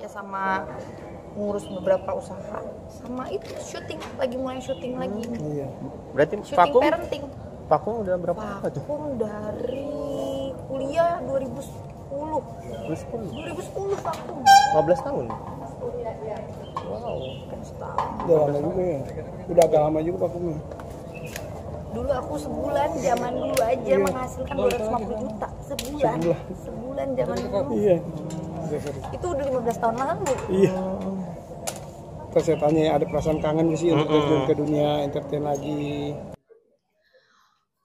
Ya sama ngurus beberapa usaha, sama itu syuting, lagi mulai syuting lagi. Iya. Berarti Syuting parenting. vakum udah berapa lama tuh? Vakum dari kuliah 2010. 2010 vakum. 15 tahun. Wow. Udah lama juga ya. Udah agak lama juga vakumnya. Dulu aku sebulan, zaman dulu aja menghasilkan 250 juta sebulan. Sebulan zaman dulu. Iya. Itu udah 15 tahun lalu. Iya. Terus saya tanya, ada perasaan kangen gak sih untuk terjun ke dunia entertain lagi?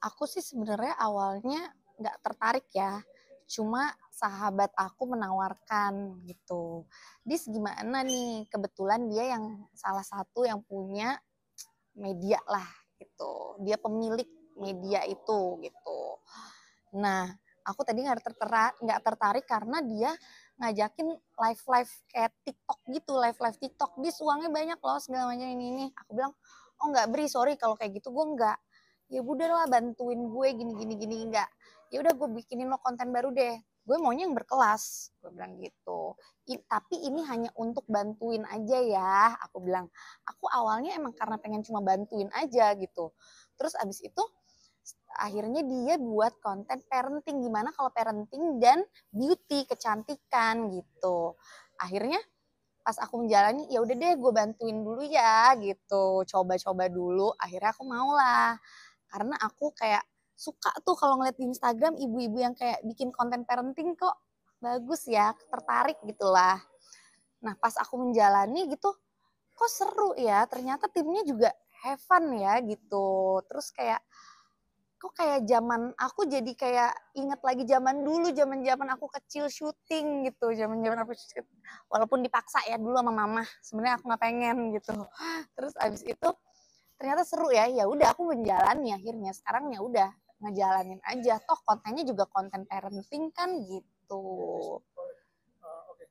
Aku sih sebenarnya awalnya nggak tertarik ya. Cuma sahabat aku menawarkan gitu. Dis gimana nih? Kebetulan dia yang salah satu yang punya media lah gitu. Dia pemilik media itu gitu. Nah, aku tadi nggak tertarik karena dia ngajakin live kayak TikTok gitu, live TikTok. Dis uangnya banyak loh segala macam ini. Aku bilang, oh nggak Bri, sorry kalau kayak gitu gue nggak. Ya udah lah bantuin gue gini enggak. Ya udah gue bikinin lo konten baru deh. Gue maunya yang berkelas, gue bilang gitu. Tapi ini hanya untuk bantuin aja ya, aku bilang. Aku awalnya emang karena pengen cuma bantuin aja gitu. Terus abis itu akhirnya dia buat konten parenting, gimana kalau parenting dan beauty, kecantikan gitu. Akhirnya pas aku menjalani, ya udah deh gue bantuin dulu ya gitu, coba-coba dulu. Akhirnya aku mau lah. Karena aku kayak suka tuh kalau ngeliat di Instagram ibu-ibu yang kayak bikin konten parenting kok bagus ya, tertarik gitulah. Nah pas aku menjalani gitu, kok seru ya, ternyata timnya juga have fun ya gitu. Terus kayak, kok kayak zaman aku jadi kayak inget lagi zaman dulu, zaman aku kecil syuting gitu, zaman aku syuting. Walaupun dipaksa ya dulu sama mama, sebenarnya aku nggak pengen gitu. Terus abis itu ternyata seru ya, ya udah aku menjalani akhirnya. Sekarang ya udah ngejalanin aja, toh kontennya juga konten parenting kan gitu. Oke.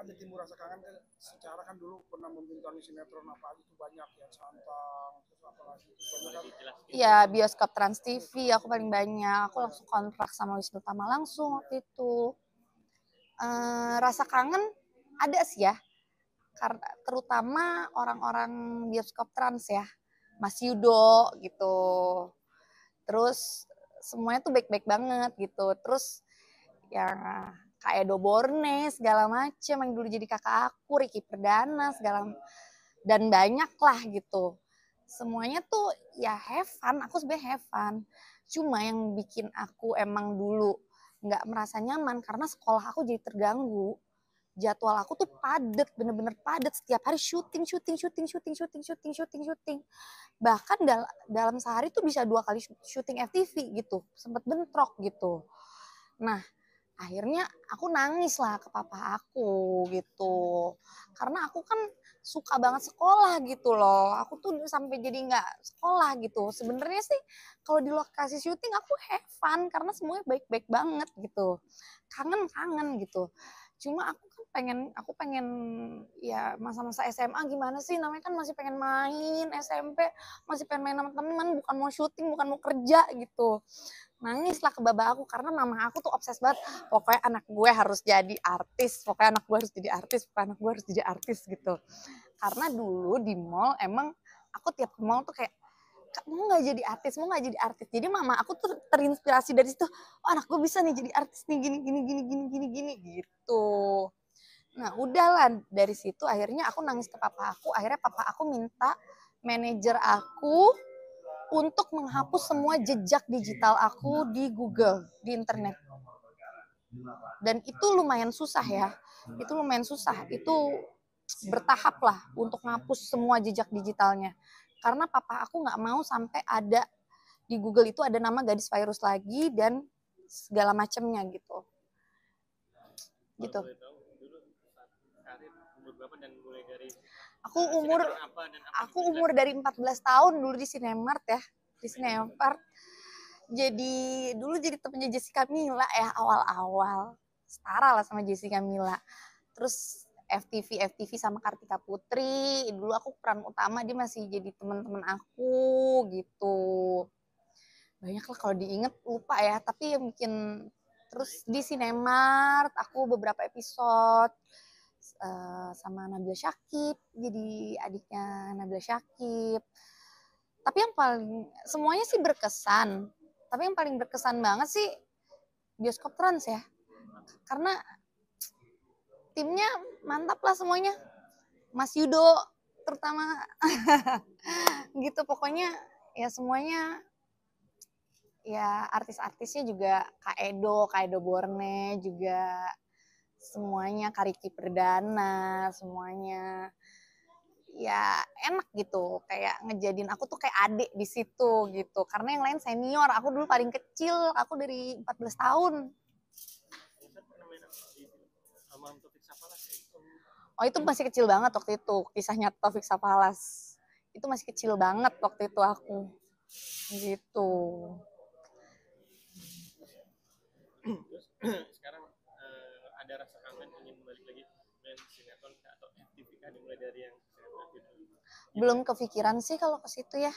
Ada timbul rasa kangen kan, secara kan dulu pernah membintangi sinetron apa aja tuh banyak ya, Santang, terus apa lagi itu banyak kan. Iya, bioskop Trans TV aku paling banyak. Aku langsung kontrak sama Wisnu Tama langsung waktu itu. Rasa kangen ada sih ya, karena terutama orang-orang bioskop Trans ya, Mas Yudo gitu. Terus semuanya tuh baik-baik banget gitu. Terus yang kayak Edo Borne segala macem yang dulu jadi kakak aku, Ricky Perdana segala, dan banyak lah gitu. Semuanya tuh ya have fun, aku sebenarnya have fun. Cuma yang bikin aku emang dulu nggak merasa nyaman karena sekolah aku jadi terganggu. Jadwal aku tuh padet, bener-bener padet, setiap hari syuting. Bahkan dalam sehari tuh bisa 2 kali syuting FTV gitu, sempet bentrok gitu. Nah, akhirnya aku nangis lah ke papa aku gitu. Karena aku kan suka banget sekolah gitu loh. Aku tuh sampai jadi nggak sekolah gitu. Sebenarnya sih kalau di lokasi syuting aku have fun karena semuanya baik-baik banget gitu. Kangen gitu. Cuma aku pengen ya masa-masa SMA gimana sih, namanya kan masih pengen main, SMP masih pengen main sama temen, bukan mau syuting, bukan mau kerja gitu. Nangis lah ke baba aku karena mama aku tuh obses banget, pokoknya anak gue harus jadi artis, pokoknya anak gue harus jadi artis, pokoknya anak gue harus jadi artis gitu. Karena dulu di mall emang aku tiap ke mall tuh kayak, mau nggak jadi artis, mau nggak jadi artis. Jadi mama aku tuh terinspirasi dari situ, oh anak gue bisa nih jadi artis nih, gini gitu. Nah udahlah dari situ akhirnya aku nangis ke papa aku, akhirnya papa aku minta manajer aku untuk menghapus semua jejak digital aku di Google, di internet. Dan itu lumayan susah ya, itu bertahap lah untuk menghapus semua jejak digitalnya. Karena papa aku nggak mau sampai ada di Google itu ada nama gadis virus lagi dan segala macamnya gitu. Gitu. Aku umur dari 14 tahun dulu di Cinemart ya. Di Cinemart. Jadi dulu jadi temennya Jessica Mila ya awal-awal. Setara lah sama Jessica Mila. Terus FTV sama Kartika Putri. Dulu aku peran utama, dia masih jadi teman-teman aku gitu. Banyak lah kalau diinget lupa ya. Tapi yang bikin Terus di Cinemart aku beberapa episode sama Nabila Syakib, jadi adiknya Nabila Syakib. Tapi yang paling, semuanya sih berkesan. Tapi yang paling berkesan banget sih Bioskop Trans ya. Karena timnya mantap lah semuanya. Mas Yudo terutama. Gitu pokoknya ya semuanya, ya artis-artisnya juga Kak Edo Borne juga, semuanya Kariki Perdana, semuanya ya enak gitu, kayak ngejadiin aku tuh kayak adik di situ gitu, karena yang lain senior, aku dulu paling kecil, aku dari 14 tahun. Oh itu masih kecil banget waktu itu, kisahnya Taufik Sapalas itu masih kecil banget waktu itu aku gitu. Sekarang ada rasa kangen ingin balik lagi main sinetron atau FTV kan dimulai dari yang sinetron gitu. Belum kepikiran sih kalau ke situ ya.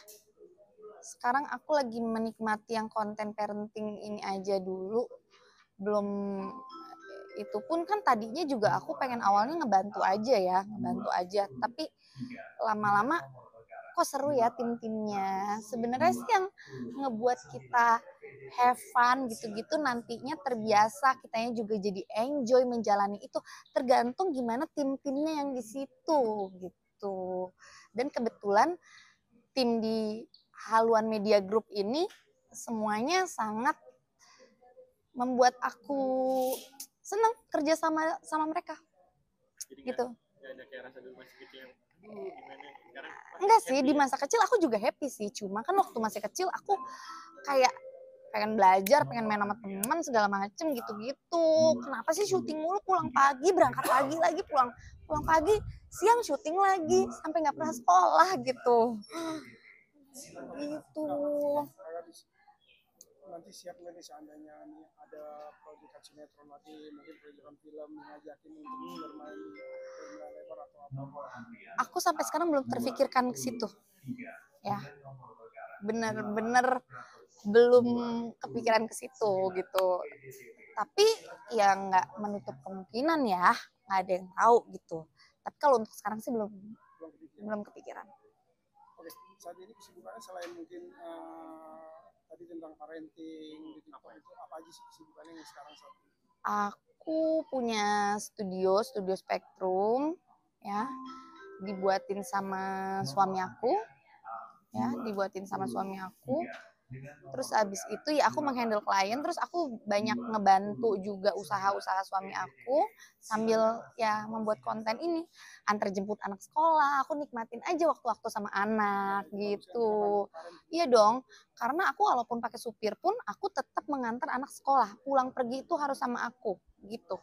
Sekarang aku lagi menikmati yang konten parenting ini aja dulu. Belum, itu pun kan tadinya juga aku pengen awalnya ngebantu aja. Tapi lama-lama kok seru ya tim-timnya. Sebenarnya sih yang ngebuat kita have fun gitu-gitu, nantinya terbiasa, kitanya juga jadi enjoy menjalani itu, tergantung gimana tim-timnya yang di situ gitu. Dan kebetulan tim di Haluan Media Group ini semuanya sangat membuat aku senang kerja sama mereka. Jadi gitu. Gak ada kayak rasa dulu masih kecil yang gimana sekarang. Enggak sih, di masa kecil aku juga happy sih. Cuma kan waktu masih kecil aku kayak pengen belajar, pengen main sama teman segala macem gitu-gitu. Kenapa sih syuting mulu, pulang pagi, berangkat pagi lagi, pulang pagi, siang syuting lagi, sampai nggak pernah sekolah gitu. Gitu. Nanti siap nggak nih seandainya nih ada proyek sinetron lagi, mungkin proyekan film ngajakin untuk bermain lebar atau apa? Aku sampai sekarang belum terfikirkan ke situ. Ya. Bener-bener belum kepikiran ke situ gitu. Tapi ya nggak menutup kemungkinan ya, nggak ada yang tahu gitu. Tapi kalau untuk sekarang sih belum kepikiran. Oke, saat ini kesibukannya selain mungkin tadi tentang parenting gitu, itu apa aja sih kesibukannya yang sekarang saat ini? Aku punya studio Spektrum ya, dibuatin sama suami aku. Terus abis itu ya aku menghandle klien, terus aku banyak ngebantu juga usaha-usaha suami aku sambil ya membuat konten ini, antar jemput anak sekolah, aku nikmatin aja waktu-waktu sama anak gitu. Iya dong, karena aku walaupun pakai supir pun aku tetap mengantar anak sekolah, pulang pergi itu harus sama aku gitu.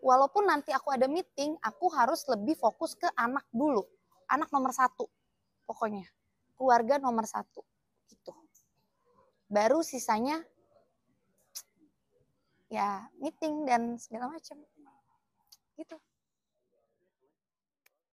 Walaupun nanti aku ada meeting, aku harus lebih fokus ke anak dulu, anak nomor 1 pokoknya, keluarga nomor 1 gitu. Baru sisanya ya meeting dan segala macam gitu.